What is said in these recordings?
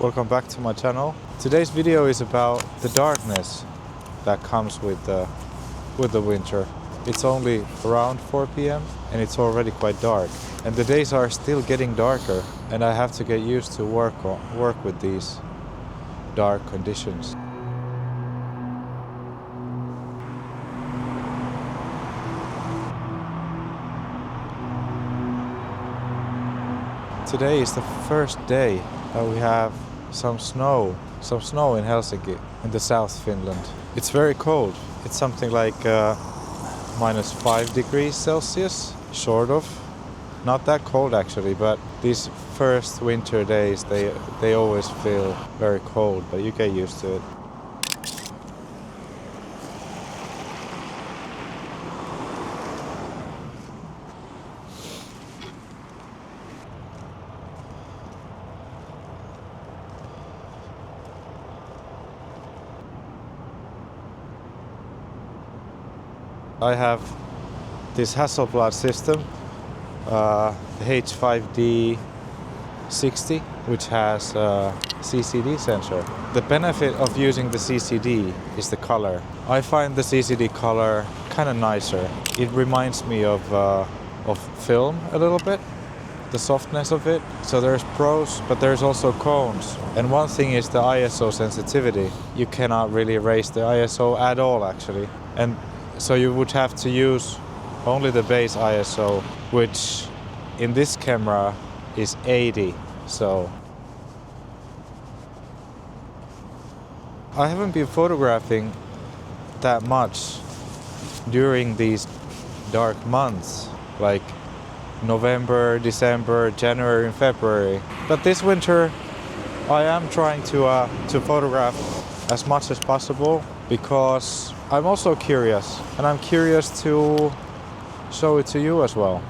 welcome back to my channel. Today's video is about the darkness that comes with the winter. It's only around 4 p.m. and it's already quite dark. And the days are still getting darker and I have to get used to work with these dark conditions. Today is the first day that we have some snow in Helsinki, in the South Finland. It's very cold. It's something like -5 degrees Celsius, sort of. Not that cold actually, but these first winter days, they always feel very cold, but you get used to it. I have this Hasselblad system, the H5D CCD, which has a CCD sensor. The benefit of using the CCD is the color. I find the CCD color kind of nicer. It reminds me of film a little bit, the softness of it. So there's pros, but there's also cons. And one thing is the ISO sensitivity. You cannot really raise the ISO at all actually. And so you would have to use only the base ISO, which in this camera is 80. So I haven't been photographing that much during these dark months, like November, December, January and February. But this winter I am trying to photograph as much as possible because I'm also curious, and I'm curious to show it to you as well.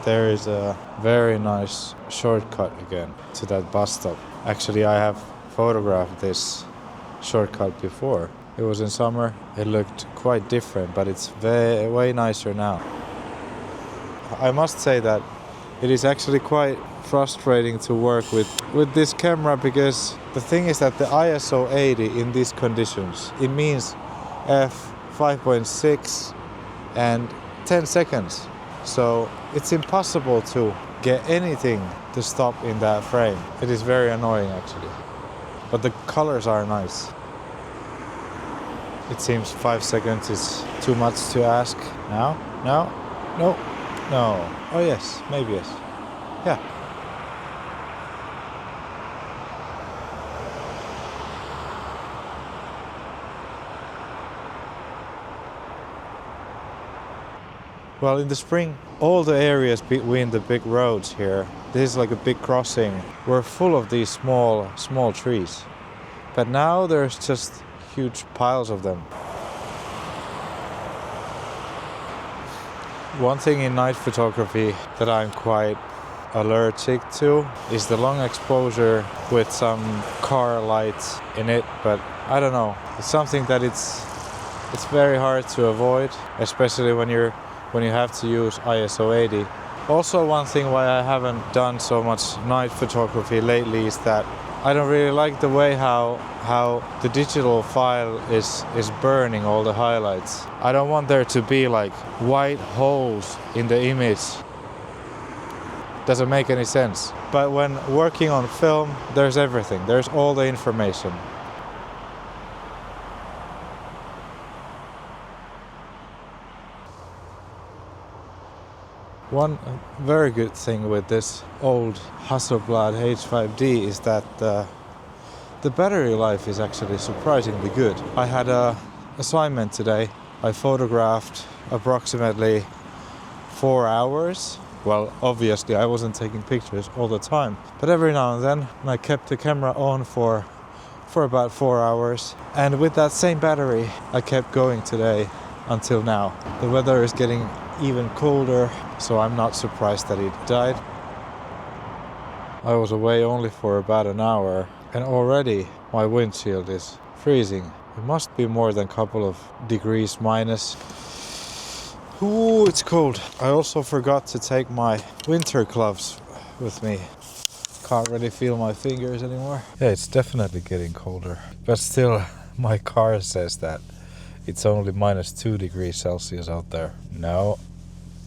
There is a very nice shortcut again to that bus stop. Actually, I have photographed this shortcut before. It was in summer. It looked quite different, but it's way nicer now. I must say that it is actually quite frustrating to work with this camera because the thing is that the ISO 80 in these conditions, it means f5.6 and 10 seconds. So it's impossible to get anything to stop in that frame. It is very annoying actually. But the colors are nice. It seems 5 seconds is too much to ask. Now? No? No? No. Oh yes, maybe yes. Yeah. Well, in the spring, all the areas between the big roads here, this is like a big crossing, were full of these small trees. But now there's just huge piles of them. One thing in night photography that I'm quite allergic to is the long exposure with some car lights in it, but I don't know. It's something that it's very hard to avoid, especially when you have to use ISO 80. Also, one thing why I haven't done so much night photography lately is that I don't really like the way how the digital file is burning all the highlights. I don't want there to be like white holes in the image. Doesn't make any sense. But when working on film, there's everything. There's all the information. One very good thing with this old Hasselblad H5D is that the battery life is actually surprisingly good. I had a assignment today. I photographed approximately 4 hours. Well, obviously I wasn't taking pictures all the time, but every now and then I kept the camera on for about 4 hours. And with that same battery, I kept going today until now. The weather is getting even colder, so I'm not surprised that it died. I was away only for about an hour, and already my windshield is freezing. It must be more than a couple of degrees minus. Ooh, it's cold. I also forgot to take my winter gloves with me. Can't really feel my fingers anymore. Yeah, it's definitely getting colder. But still, my car says that it's only minus 2 degrees Celsius out there. No,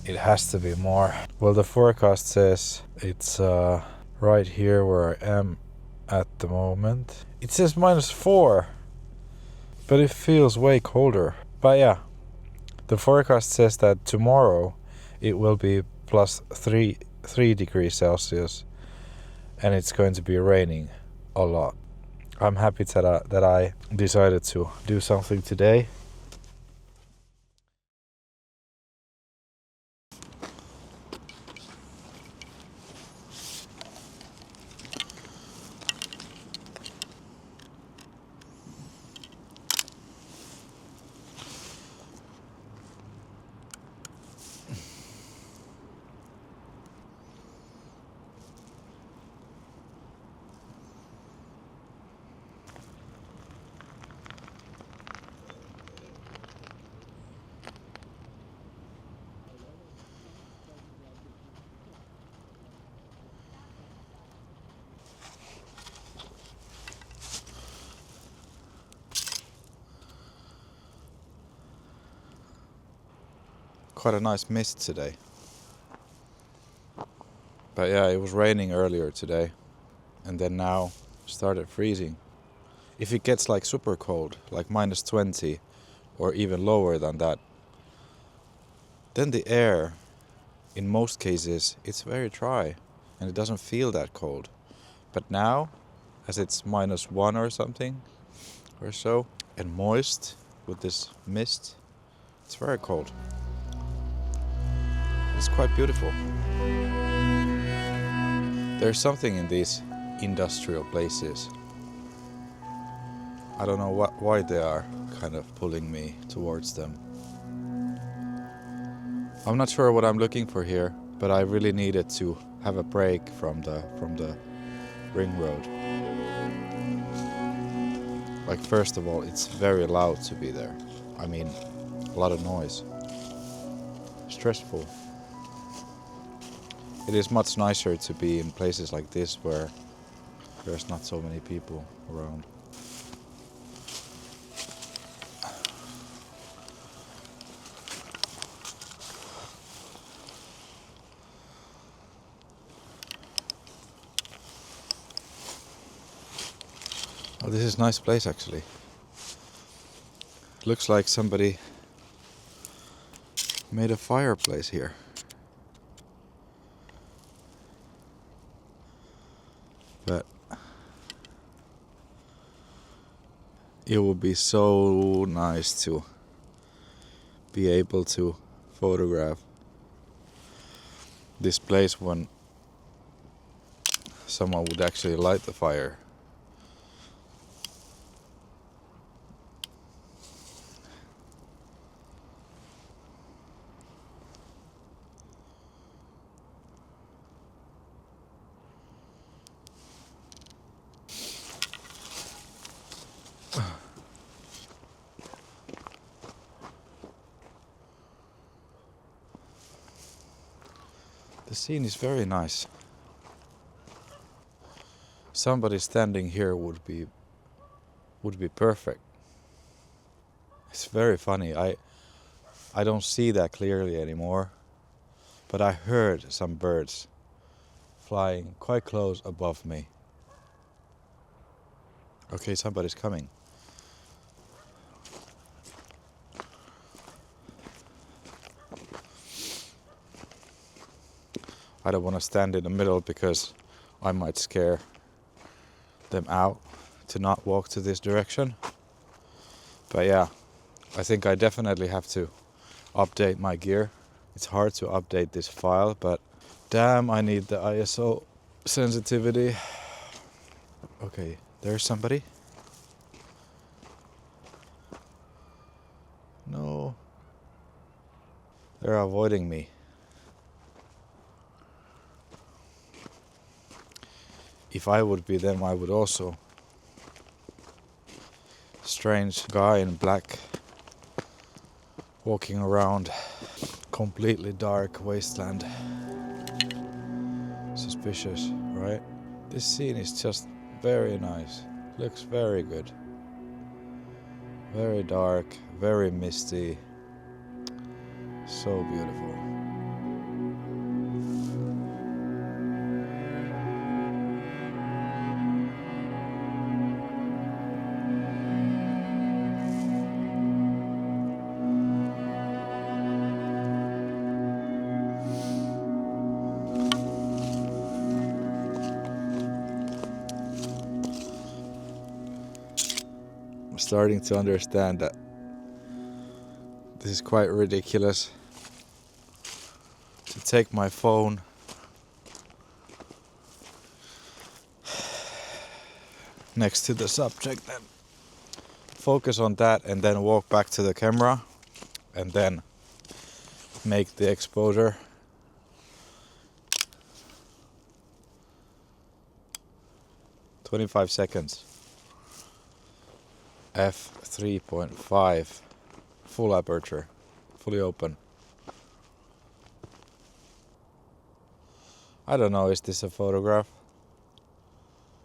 it has to be more. Well, the forecast says it's right here where I am at the moment. It says minus 4, but it feels way colder. But yeah, the forecast says that tomorrow it will be plus 3 degrees Celsius, and it's going to be raining a lot. I'm happy that I decided to do something today. Quite a nice mist today. But yeah, it was raining earlier today, and then now started freezing. If it gets like super cold, like minus 20 or even lower than that, then the air, in most cases, it's very dry and it doesn't feel that cold. But now, as it's minus 1 or something or so, and moist with this mist, it's very cold. It's quite beautiful. There's something in these industrial places. I don't know why they are kind of pulling me towards them. I'm not sure what I'm looking for here, but I really needed to have a break from the ring road. Like, first of all, it's very loud to be there. I mean, a lot of noise. Stressful. It is much nicer to be in places like this where there's not so many people around. Oh, this is a nice place actually. Looks like somebody made a fireplace here. But it would be so nice to be able to photograph this place when someone would actually light the fire. The scene is very nice. Somebody standing here would be perfect. It's very funny. I don't see that clearly anymore, but I heard some birds flying quite close above me. Okay, somebody's coming. I don't want to stand in the middle because I might scare them out to not walk to this direction. But yeah, I think I definitely have to update my gear. It's hard to update this file, but damn, I need the ISO sensitivity. Okay, there's somebody. No. They're avoiding me. If I would be them, I would also. Strange guy in black walking around completely dark wasteland. Suspicious, right? This scene is just very nice. Looks very good. Very dark, very misty. So beautiful. I'm starting to understand that this is quite ridiculous to take my phone next to the subject and focus on that and then walk back to the camera and then make the exposure. "25 seconds. f3.5. Full aperture. Fully open. I don't know, is this a photograph?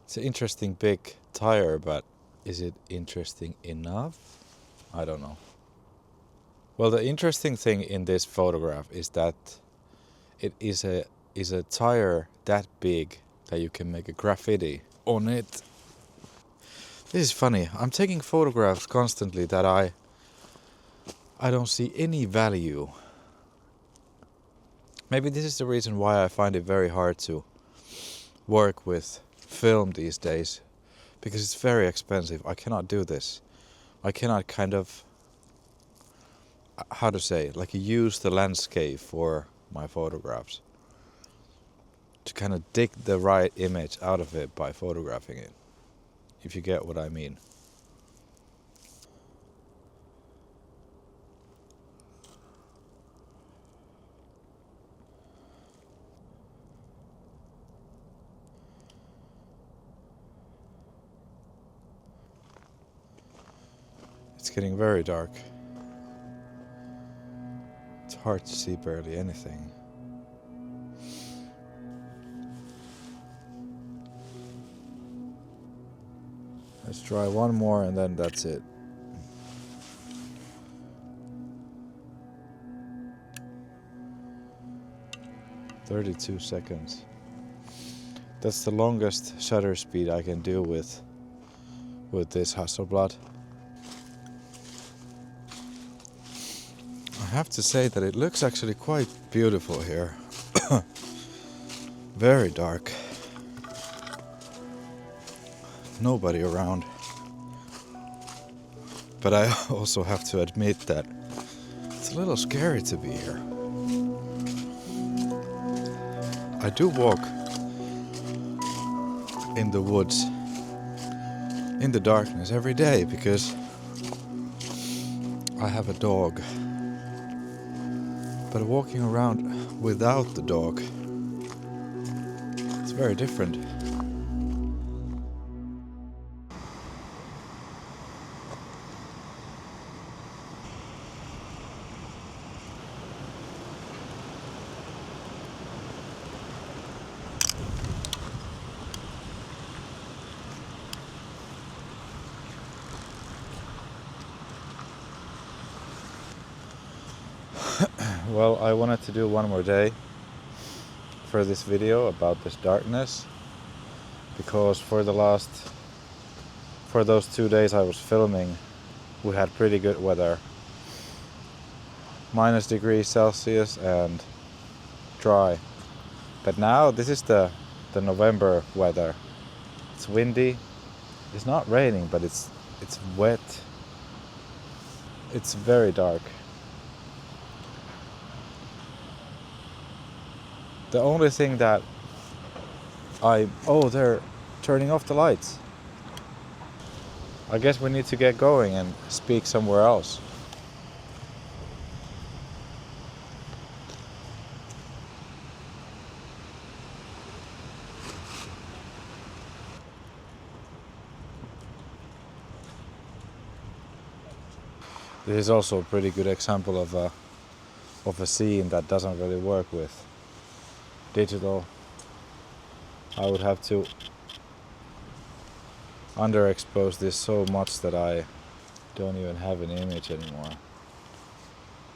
It's an interesting big tire, but is it interesting enough? I don't know. Well, the interesting thing in this photograph is that it is a tire that big that you can make a graffiti on it. This is funny. I'm taking photographs constantly that I don't see any value. Maybe this is the reason why I find it very hard to work with film these days, because it's very expensive. I cannot do this. I cannot kind of, how to say, like use the landscape for my photographs. To kind of dig the right image out of it by photographing it. If you get what I mean. It's getting very dark. It's hard to see barely anything. Let's try one more and then that's it. "32 seconds. That's the longest shutter speed I can do with this Hasselblad. I have to say that it looks actually quite beautiful here. Very dark. Nobody around. But I also have to admit that it's a little scary to be here. I do walk in the woods in the darkness every day because I have a dog. But walking around without the dog, it's very different. Well, I wanted to do one more day for this video about this darkness, because for those 2 days I was filming, we had pretty good weather. -degrees Celsius and dry. But now this is the November weather. It's windy. It's not raining, but it's wet. It's very dark. The only thing that oh, they're turning off the lights. I guess we need to get going and speak somewhere else. This is also a pretty good example of a scene that doesn't really work with digital. I would have to underexpose this so much that I don't even have an image anymore.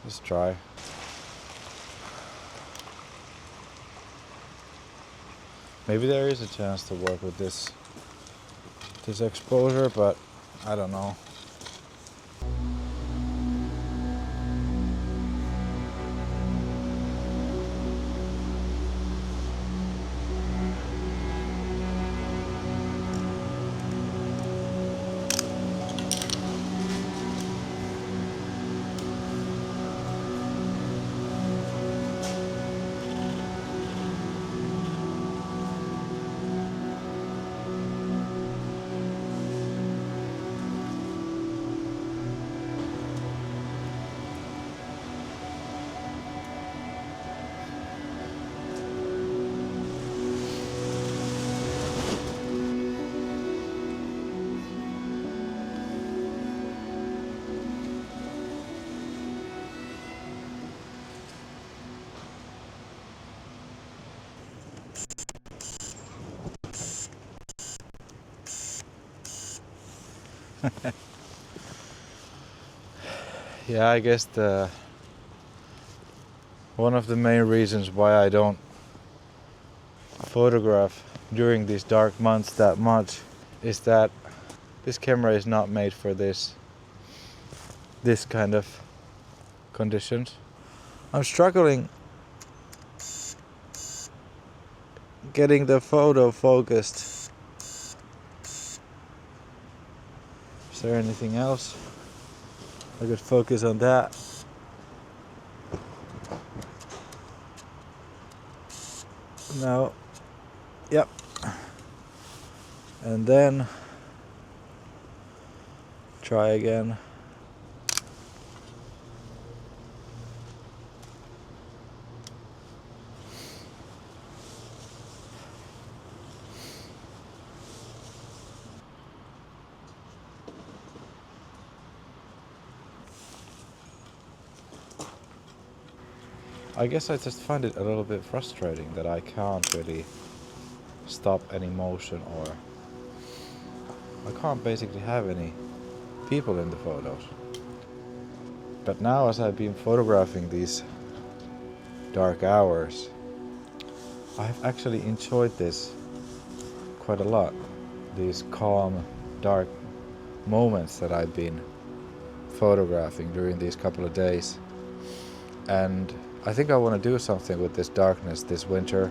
Let's try. Maybe there is a chance to work with this exposure, but I don't know. Yeah, I guess one of the main reasons why I don't photograph during these dark months that much is that this camera is not made for this kind of conditions. I'm struggling getting the photo focused. Is there anything else I could focus on that? No. Yep. And then try again. I guess I just find it a little bit frustrating that I can't really stop any motion, or I can't basically have any people in the photos. But now, as I've been photographing these dark hours, I've actually enjoyed this quite a lot. These calm, dark moments that I've been photographing during these couple of days. And I think I want to do something with this darkness this winter.